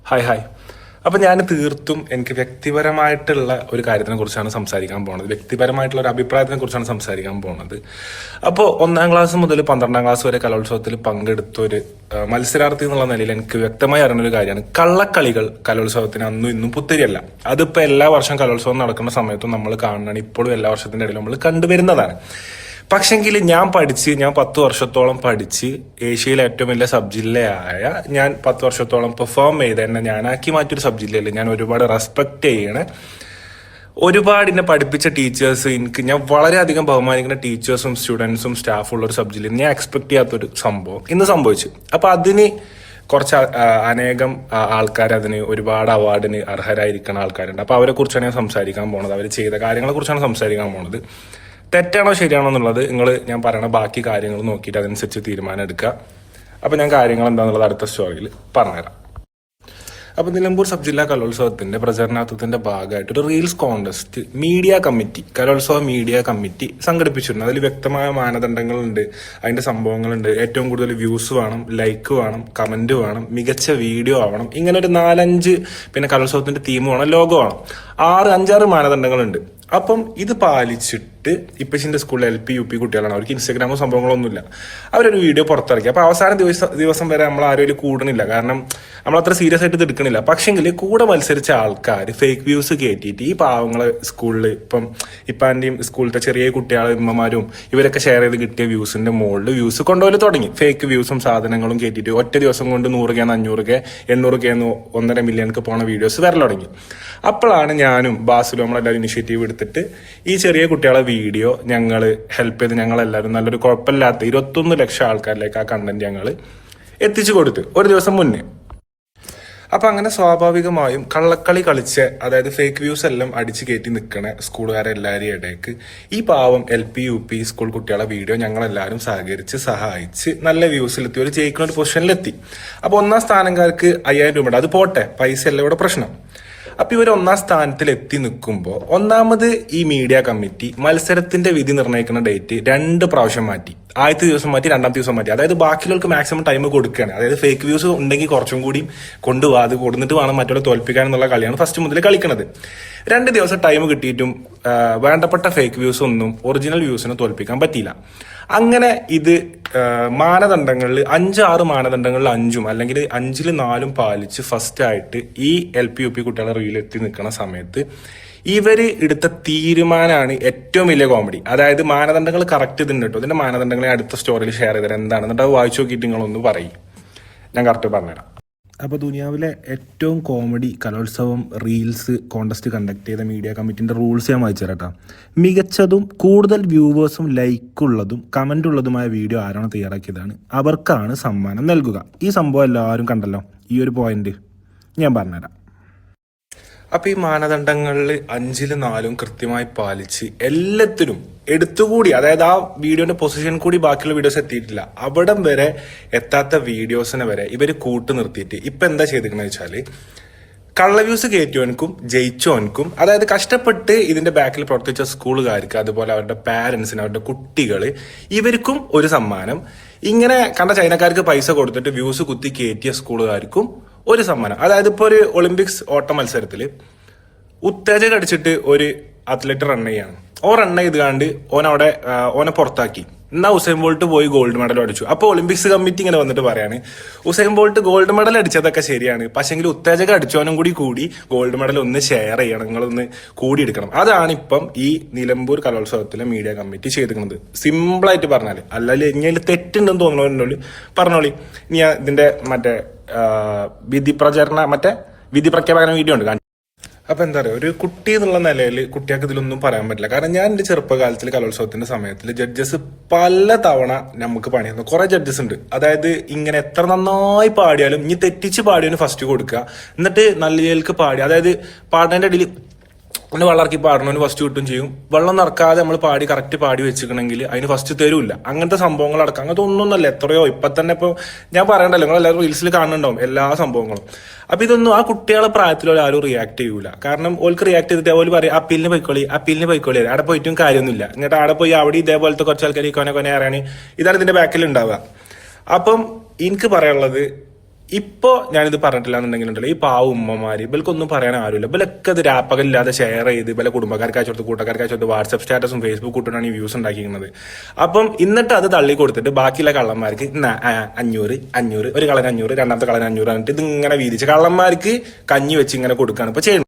Hi hi. അപ്പം ഞാൻ തീർത്തും എനിക്ക് വ്യക്തിപരമായിട്ടുള്ള ഒരു കാര്യത്തിനെ കുറിച്ചാണ് സംസാരിക്കാൻ പോകുന്നത്. വ്യക്തിപരമായിട്ടുള്ള ഒരു അഭിപ്രായത്തിനെ കുറിച്ചാണ് സംസാരിക്കാൻ പോകുന്നത്. അപ്പോൾ 1-ാം ക്ലാസ് മുതൽ 12-ാം ക്ലാസ് വരെ കലോത്സവത്തിൽ പങ്കെടുത്ത ഒരു മത്സരാർത്ഥി എന്നുള്ള നിലയിൽ എനിക്ക് വ്യക്തമായി അറിയുന്ന ഒരു കാര്യമാണ്, കള്ളക്കളികൾ കലോത്സവത്തിന് അന്നും ഇന്നും പുത്തിരിയല്ല. അതിപ്പോൾ എല്ലാ വർഷം കലോത്സവം നടക്കുന്ന സമയത്തും നമ്മൾ കാണുന്നതാണ്, ഇപ്പോഴും എല്ലാ വർഷത്തിന്റെ ഇടയിൽ നമ്മൾ കണ്ടുവരുന്നതാണ്. പക്ഷെങ്കിൽ ഞാൻ 10 വർഷത്തോളം പഠിച്ച് ഏഷ്യയിലെ ഏറ്റവും വലിയ സബ് ജില്ലയായ ഞാൻ 10 വർഷത്തോളം പെർഫോം ചെയ്ത് എന്നെ ഞാനാക്കി മാറ്റിയൊരു സബ് ജില്ലയിൽ ഞാൻ ഒരുപാട് റെസ്പെക്ട് ചെയ്യണ, ഒരുപാട് എന്നെ പഠിപ്പിച്ച ടീച്ചേഴ്സ്, ഞാൻ വളരെയധികം ബഹുമാനിക്കുന്ന ടീച്ചേഴ്സും സ്റ്റുഡൻസും സ്റ്റാഫും ഉള്ള ഒരു സബ് ജില്ലയിൽ ഞാൻ എക്സ്പെക്ട് ചെയ്യാത്തൊരു സംഭവം ഇന്ന് സംഭവിച്ചു. അപ്പൊ അതിന് കുറച്ച് അനേകം ആൾക്കാർ, അതിന് ഒരുപാട് അവാർഡിന് അർഹരായിരിക്കുന്ന ആൾക്കാരുണ്ട്. അപ്പൊ അവരെ കുറിച്ചാണ് ഞാൻ സംസാരിക്കാൻ പോണത്. അവർ ചെയ്ത കാര്യങ്ങളെ കുറിച്ചാണ് സംസാരിക്കാൻ പോണത്. തെറ്റാണോ ശരിയാണോ എന്നുള്ളത് ഞാൻ പറയണ ബാക്കി കാര്യങ്ങൾ നോക്കിയിട്ട് അതനുസരിച്ച് തീരുമാനം എടുക്കുക. അപ്പൊ ഞാൻ കാര്യങ്ങൾ എന്താണെന്നുള്ളത് അടുത്ത സ്റ്റോറിയിൽ പറഞ്ഞുതരാം. അപ്പൊ നിലമ്പൂർ സബ് ജില്ലാ കലോത്സവത്തിന്റെ പ്രചരണാർത്ഥത്തിന്റെ ഭാഗമായിട്ട് ഒരു റീൽസ് കോൺടെസ്റ്റ് കലോത്സവ മീഡിയ കമ്മിറ്റി സംഘടിപ്പിച്ചിരുന്നു. അതിൽ വ്യക്തമായ മാനദണ്ഡങ്ങളുണ്ട്, അതിന്റെ സംഭവങ്ങളുണ്ട്. ഏറ്റവും കൂടുതൽ വ്യൂസ് വേണം, ലൈക്ക് വേണം, കമന്റ് വേണം, മികച്ച വീഡിയോ ആവണം, ഇങ്ങനെ ഒരു 4-5, പിന്നെ കലോത്സവത്തിന്റെ തീം വേണം, ലോഗോ വേണം, 5-6 മാനദണ്ഡങ്ങളുണ്ട്. അപ്പം ഇത് പാലിച്ചിട്ട് ഇപ്പച്ചിന്റെ സ്കൂളിൽ LP UP കുട്ടികളാണ്, അവർക്ക് ഇൻസ്റ്റാഗ്രാമോ സംഭവങ്ങളൊന്നുമില്ല. അവരൊരു വീഡിയോ പുറത്തിറക്കി. അപ്പൊ അവസാന ദിവസം വരെ നമ്മൾ ആരും കൂടണില്ല, കാരണം നമ്മൾ അത്ര സീരിയസ് ആയിട്ട് ഇത് എടുക്കണില്ല. പക്ഷെങ്കിൽ കൂടെ മത്സരിച്ച ആൾക്കാർ ഫേക്ക് വ്യൂസ് കയറ്റിയിട്ട് ഈ പാവങ്ങളെ സ്കൂളിൽ ഇപ്പാന്റെയും സ്കൂളിലത്തെ ചെറിയ കുട്ടികളെ ഉമ്മമാരും ഇവരൊക്കെ ഷെയർ ചെയ്ത് കിട്ടിയ വ്യൂസിന്റെ മുകളിൽ വ്യൂസ് കൊണ്ടുപോയി തുടങ്ങി. ഫേക്ക് വ്യൂസും സാധനങ്ങളും കയറ്റിയിട്ട് ഒറ്റ ദിവസം കൊണ്ട് 100K 500K 800K 1.5 മില്യണക്ക് പോണ വീഡിയോസ് വരൽ തുടങ്ങി. അപ്പോഴാണ് ഞാനും ബാസിലും നമ്മളെല്ലാവരും ഇനിഷ്യേറ്റീവ് എടുത്തിട്ട് ഈ ചെറിയ കുട്ടികളെ വീഡിയോ ഞങ്ങൾ ഹെൽപ്പ് ചെയ്ത് ഞങ്ങളെല്ലാവരും നല്ലൊരു കുഴപ്പമില്ലാത്ത 21 ലക്ഷം ആൾക്കാരിലേക്ക് ആ കണ്ടന്റ് ഞങ്ങൾ എത്തിച്ചു കൊടുത്തു ഒരു ദിവസം മുന്നേ. അപ്പൊ അങ്ങനെ സ്വാഭാവികമായും കള്ളക്കളി കളിച്ച്, അതായത് ഫേക്ക് വ്യൂസ് എല്ലാം അടിച്ചു കയറ്റി നിൽക്കണ സ്കൂളുകാരെല്ലാവരും ഇടയ്ക്ക് ഈ പാവം LP UP സ്കൂൾ കുട്ടികളെ വീഡിയോ ഞങ്ങളെല്ലാവരും സഹായിച്ച് നല്ല വ്യൂസിലെത്തി ഒരു ജയിക്കുന്ന ഒരു പൊസിഷനിലെത്തി. അപ്പൊ 1-ാം സ്ഥാനക്കാർക്ക് 5000 രൂപ ഉണ്ട്. അത് പോട്ടെ, പൈസ അല്ല ഇവിടെ പ്രശ്നം. അപ്പൊ ഇവർ 1-ാം സ്ഥാനത്തിൽ എത്തി നിൽക്കുമ്പോൾ ഒന്നാമത് ഈ മീഡിയ കമ്മിറ്റി മത്സരത്തിന്റെ വിധി നിർണ്ണയിക്കുന്ന ഡേറ്റ് 2 പ്രാവശ്യം മാറ്റി. ആദ്യത്തെ ദിവസം മാറ്റി, 2-ാമത്തെ ദിവസം മാറ്റി. അതായത് ബാക്കിയുള്ളവർക്ക് മാക്സിമം ടൈം കൊടുക്കുകയാണ്. അതായത് ഫേക്ക് വ്യൂസ് ഉണ്ടെങ്കിൽ കുറച്ചും കൂടി കൊണ്ടുപോകാം, അത് കൊടുത്തിട്ട് വേണം മറ്റുള്ള തോൽപ്പിക്കാൻ എന്നുള്ള കളിയാണ് ഫസ്റ്റ് മുതൽ കളിക്കുന്നത്. 2 ദിവസം ടൈം കിട്ടിയിട്ടും വേണ്ടപ്പെട്ട ഫേക്ക് വ്യൂസ് ഒന്നും ഒറിജിനൽ വ്യൂസിനെ തോൽപ്പിക്കാൻ പറ്റിയില്ല. അങ്ങനെ ഇത് മാനദണ്ഡങ്ങളിൽ 5-6 മാനദണ്ഡങ്ങളിൽ 5-ഉം അല്ലെങ്കിൽ 5-ൽ 4-ഉം പാലിച്ച് ഫസ്റ്റ് ആയിട്ട് ഈ LP UP കുട്ടികളെ റീലെത്തി നിൽക്കുന്ന സമയത്ത് ഇവര് എടുത്ത തീരുമാനമാണ് ഏറ്റവും വലിയ കോമഡി. അതായത് മാനദണ്ഡങ്ങൾ കറക്റ്റ് ഇതുണ്ട് കേട്ടോ. ഇതിന്റെ മാനദണ്ഡങ്ങളെ അടുത്ത സ്റ്റോറിയിൽ ഷെയർ ചെയ്തത് എന്താണെന്നിട്ട് അത് വായിച്ചു നോക്കിയിട്ട് നിങ്ങളൊന്ന് പറയും, ഞാൻ കറക്റ്റ് പറഞ്ഞുതരാം. അപ്പോൾ ദുനിയാവിലെ ഏറ്റവും കോമഡി കലോത്സവം റീൽസ് കോൺടെസ്റ്റ് കണ്ടക്ട് ചെയ്ത മീഡിയ കമ്മിറ്റിൻ്റെ റൂൾസ് ഞാൻ വായിച്ചു തരാം. മികച്ചതും കൂടുതൽ വ്യൂവേഴ്സും ലൈക്കുള്ളതും കമൻ്റ് ഉള്ളതുമായ വീഡിയോ ആരാണ് തയ്യാറാക്കിയതാണ് അവർക്കാണ് സമ്മാനം നൽകുക. ഈ സംഭവം എല്ലാവരും കണ്ടല്ലോ, ഈ ഒരു പോയിന്റ് ഞാൻ പറഞ്ഞുതരാം. അപ്പൊ ഈ മാനദണ്ഡങ്ങളിൽ 5-ൽ 4-ഉം കൃത്യമായി പാലിച്ച് എല്ലാത്തിനും എടുത്തുകൂടി, അതായത് ആ വീഡിയോന്റെ പൊസിഷൻ കൂടി ബാക്കിയുള്ള വീഡിയോസ് എത്തിയിട്ടില്ല, അവിടം വരെ എത്താത്ത വീഡിയോസിനെ വരെ ഇവര് കൂട്ടു നിർത്തിയിട്ട് ഇപ്പൊ എന്താ ചെയ്തിരിക്കുന്നത് വെച്ചാല് കള്ളവ്യൂസ് കയറ്റിയവനക്കും ജയിച്ചവനക്കും, അതായത് കഷ്ടപ്പെട്ട് ഇതിന്റെ ബാക്കിൽ പ്രവർത്തിച്ച സ്കൂളുകാർക്ക്, അതുപോലെ അവരുടെ പാരന്റ്സിന്, അവരുടെ കുട്ടികള്, ഇവർക്കും ഒരു സമ്മാനം. ഇങ്ങനെ കണ്ട ചൈനക്കാർക്ക് പൈസ കൊടുത്തിട്ട് വ്യൂസ് കുത്തി കയറ്റിയ സ്കൂളുകാർക്കും ഒരു സമ്മാനം. അതായത് ഇപ്പൊ ഒരു ഒളിമ്പിക്സ് ഓട്ട മത്സരത്തില് ഉത്തേജകം അടിച്ചിട്ട് ഒരു അത്ലറ്റ് റൺ ചെയ്യാണ്. റൺ ചെയ്ത് ഓനെ പുറത്താക്കി. എന്നാ ഉസൈൻ ബോൾട്ട് പോയി ഗോൾഡ് മെഡൽ അടിച്ചു. അപ്പൊ ഒളിമ്പിക്സ് കമ്മിറ്റി ഇങ്ങനെ വന്നിട്ട് പറയാണ്, ഉസൈൻ ബോൾട്ട് ഗോൾഡ് മെഡൽ അടിച്ചതൊക്കെ ശരിയാണ്, പക്ഷെങ്കിൽ ഉത്തേജകം അടിച്ചവനും കൂടി ഗോൾഡ് മെഡൽ ഒന്ന് ഷെയർ ചെയ്യണം, നിങ്ങളൊന്ന് കൂടി എടുക്കണം. അതാണ് ഇപ്പം ഈ നിലമ്പൂർ കലോത്സവത്തിലെ മീഡിയ കമ്മിറ്റി ചെയ്തിരിക്കുന്നത്. സിമ്പിളായിട്ട് പറഞ്ഞാല്, അല്ലെങ്കിൽ ഇങ്ങനെ തെറ്റുണ്ടെന്ന് തോന്നുന്നവരോട് പറഞ്ഞോളി. ഇനി ഇതിന്റെ വിധി പ്രഖ്യാപന വീഡിയോ ഉണ്ട്. അപ്പൊ എന്താ പറയുക, ഒരു കുട്ടി എന്നുള്ള നിലയിൽ കുട്ടികൾക്ക് ഇതിലൊന്നും പറയാൻ പറ്റില്ല. കാരണം ഞാൻ എന്റെ ചെറുപ്പകാലത്തിൽ കലോത്സവത്തിന്റെ സമയത്തിൽ ജഡ്ജസ് പല തവണ നമുക്ക് പണിയുന്നു. കുറെ ജഡ്ജസ് ഉണ്ട്, അതായത് ഇങ്ങനെ എത്ര നന്നായി പാടിയാലും ഇനി തെറ്റിച്ച് പാടിയവന് ഫസ്റ്റ് കൊടുക്കുക, എന്നിട്ട് നല്ല രീതിക്ക് പാടി, അതായത് പാടുന്നതിന്റെ ഇടയിൽ ഒന്ന് വെള്ളമിറക്കി പാടണവന് ഫസ്റ്റ് കിട്ടും ചെയ്യും. വെള്ളം നിറക്കാതെ നമ്മൾ പാടി കറക്റ്റ് പാടി വെച്ചിട്ടുണ്ടെങ്കിൽ അതിന് ഫസ്റ്റ് തരൂല്ല. അങ്ങനത്തെ സംഭവങ്ങൾ അടക്കം, അങ്ങനത്തെ ഒന്നൊന്നല്ല, എത്രയോ ഇപ്പൊ തന്നെ ഇപ്പൊ ഞാൻ പറയണ്ടല്ലോ, നിങ്ങൾ എല്ലാവരും റീൽസിൽ കാണുന്നുണ്ടാവും എല്ലാ സംഭവങ്ങളും. അപ്പൊ ഇതൊന്നും ആ കുട്ടികളെ പ്രായത്തിലുള്ള ആരും റിയാക്ട് ചെയ്യൂല. കാരണം ഓൾക്ക് റിയാക്ട് ചെയ്തിട്ട് ഓല് പറയും അപ്പീലിന് പോയിക്കോളി അവിടെ പോയിട്ടും കാര്യമൊന്നുമില്ല. എന്നിട്ട് അവിടെ പോയി അവിടെ ഇതേപോലത്തെ കുറച്ച് ആൾക്കാർ കൊനെ അറിയാണ്. ഇതാണ് ഇതിന്റെ ബാക്കിൽ ഉണ്ടാവുക. അപ്പം എനിക്ക് പറയാനുള്ളത്, ഇപ്പൊ ഞാനിത് പറഞ്ഞിട്ടില്ല എന്നുണ്ടെങ്കിലുണ്ടല്ലോ, ഈ പാവ ഉമ്മമാര് ഇവൽക്കൊന്നും പറയാൻ ആരുമില്ല. ഇവലൊക്കെ ഇത് രാപ്പകലില്ലാതെ ഷെയർ ചെയ്ത് ഇവലെ കുടുംബക്കാർക്ക് അയച്ചു കൊടുത്ത്, കൂട്ടക്കാർക്ക് അയച്ചു കൊടുത്ത്, വാട്സ്ആപ്പ് സ്റ്റാറ്റസും ഫേസ്ബുക്ക് കൂട്ടാണ് ഈ വ്യൂസ് ഉണ്ടാക്കിയിരുന്നത്. അപ്പം എന്നിട്ട് അത് തള്ളി കൊടുത്തിട്ട് ബാക്കിയുള്ള കള്ളന്മാർക്ക് 500 ഒരു കളന് 500, രണ്ടാമത്തെ കളന് 500 എന്നിട്ട് ഇത് ഇങ്ങനെ വീതിച്ച് കള്ളന്മാർക്ക് കഞ്ഞി വെച്ച് ഇങ്ങനെ കൊടുക്കുകയാണ് ഇപ്പൊ ചെയ്യുന്നത്.